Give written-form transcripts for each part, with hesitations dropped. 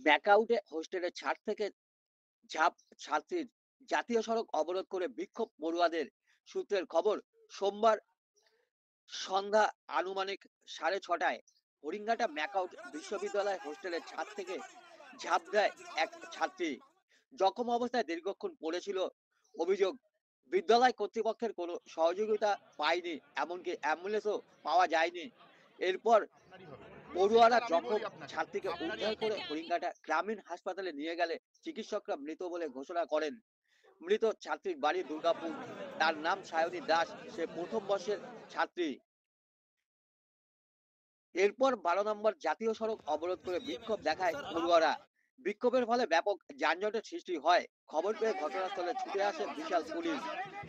ম্যাকআউটে হোস্টেলের ছাদ থেকে ঝাঁপ ছাত্রীর জাতীয় সড়ক অবরোধ করে বিক্ষোভ পড়ুয়াদের সূত্রের খবর সোমবার সন্ধ্যা আনুমানিক 6:30টায় হরিঙ্গাটা ম্যাকআউট বিশ্ববিদ্যালয় হোস্টেলের ছাদ থেকে ঝাঁপ দেয় এক ছাত্রী। জখম অবস্থায় দীর্ঘক্ষণ পড়েছিল। অভিযোগ, বিদ্যালয় কর্তৃপক্ষের কোনো সহযোগিতা পায়নি, এমনকি অ্যাম্বুলেন্সও পাওয়া যায়নি। এরপর পড়ুয়ারা জখম ছাত্রীকে উদ্ধার করে হরিঙ্গাটা গ্রামীণ হাসপাতালে নিয়ে গেলে চিকিৎসকরা মৃত বলে ঘোষণা করেন। মৃত ছাত্রীর বাড়ি দুর্গাপুর। তার নাম সায়নী দাস। সে প্রথম বর্ষের ছাত্রী। এরপর 12 নম্বর জাতীয় সড়ক অবরোধ করে বিক্ষোভ দেখায় পড়ুয়ারা। বিক্ষোভের ফলে ব্যাপক যানজটের সৃষ্টি হয়। খবর পেয়ে ঘটনাস্থলে ছুটে আসে বিশাল পুলিশ।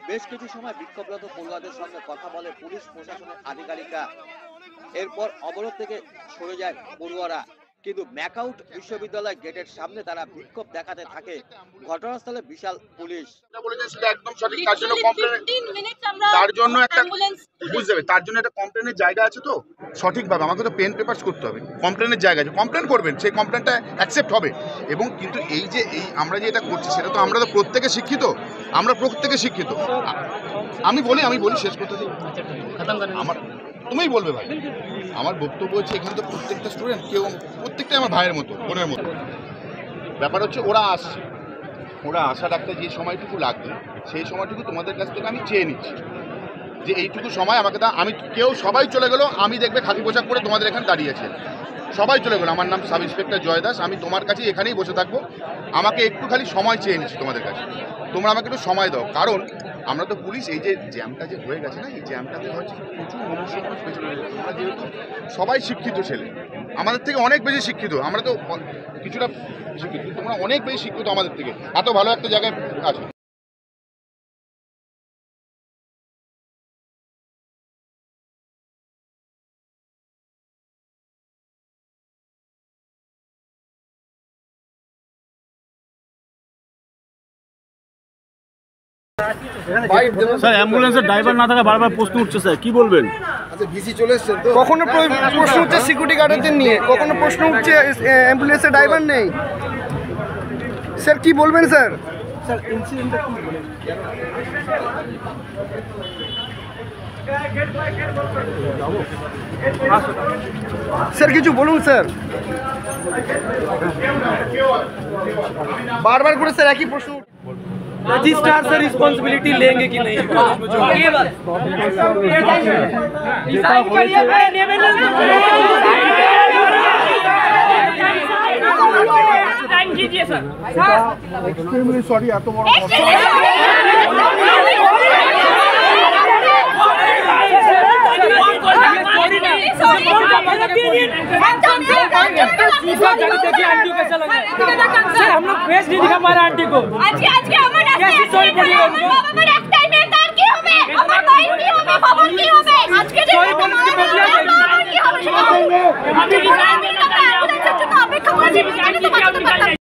বেশ কিছু সময় বিক্ষোভরত পড়ুয়াদের সঙ্গে কথা বলে পুলিশ প্রশাসনের আধিকারিকরা। এরপর অবরোধ থেকে সরে যায় পড়ুয়ারা, কিন্তু ম্যাকআউট বিশ্ববিদ্যালয় গেটের সামনে তারা বিক্ষোভ দেখাতে থাকে। ঘটনাস্থলে বিশাল পুলিশ। তার জন্য একটা বুঝতে হবে, তার জন্য একটা কমপ্লেনের জায়গা আছে। তো সঠিকভাবে আমাকে তো পেন পেপারস করতে হবে। কমপ্লেনের জায়গা আছে, কমপ্লেন করবেন, সেই কমপ্লেনটা অ্যাকসেপ্ট হবে। এবং কিন্তু এই যে আমরা যে এটা করছি, সেটা তো আমরা তো প্রত্যেকে শিক্ষিত। আমি বলি শেষ করতে দিই। আমার তুমিই বলবে ভাই। আমার বক্তব্য হচ্ছে, এখানে তো প্রত্যেকটা স্টুডেন্ট প্রত্যেকটাই আমার ভাইয়ের মতো, বোনের মতো। ব্যাপার হচ্ছে ওরা আশা রাখতে যে সময়টুকু লাগবে, সেই সময়টুকু তোমাদের কাছ থেকে আমি চেয়ে নিচ্ছি যে এইটুকু সময় আমাকে সবাই চলে গেলো, আমি দেখবে খাকি পোশাক পরে তোমাদের এখানে দাঁড়িয়ে আছে। সবাই চলে গেলো। আমার নাম সাব ইন্সপেক্টর জয় দাস। আমি তোমার কাছে এখানেই বসে থাকবো। আমাকে একটু খালি সময় চেয়ে নিচ্ছি তোমাদের কাছে। তোমরা আমাকে একটু সময় দাও। কারণ আমরা তো পুলিশ, এই যে জ্যামটা যে হয়ে গেছে না, এই জ্যামটাতে হচ্ছে প্রচুর মনুষ্য মানুষ পেছনে রয়েছে। আমরা যেহেতু সবাই শিক্ষিত ছেলে, আমাদের থেকে অনেক বেশি শিক্ষিত। আমরা তো কিছুটা শিক্ষিত, তোমরা অনেক বেশি শিক্ষিত আমাদের থেকে। এত ভালো একটা জায়গায় আছো। স্যার, অ্যাম্বুলেন্সের ড্রাইভার না থাকা বারবার প্রশ্ন উঠছে, স্যার কি বলবেন? আচ্ছা, ভিসি চলে এসেছেন তো? কখনো প্রশ্ন উঠছে সিকিউরিটি গার্ডদের নিয়ে, কখনো প্রশ্ন উঠছে অ্যাম্বুলেন্সের ড্রাইভার নেই। স্যার কি বলবেন স্যার? স্যার ইনসিডেন্টটা কি বলবেন? স্যার কিছু বলুন স্যার। बार করে স্যার একই প্রশ্ন। रजिस्ट्रार से रिस्पांसिबिलिटी लेंगे कि नहीं? सॉरी, এত বড় हम लोग फेस नहीं दिखा पा रहे आंटी को। कैसी सॉरी पड़ी है उनको?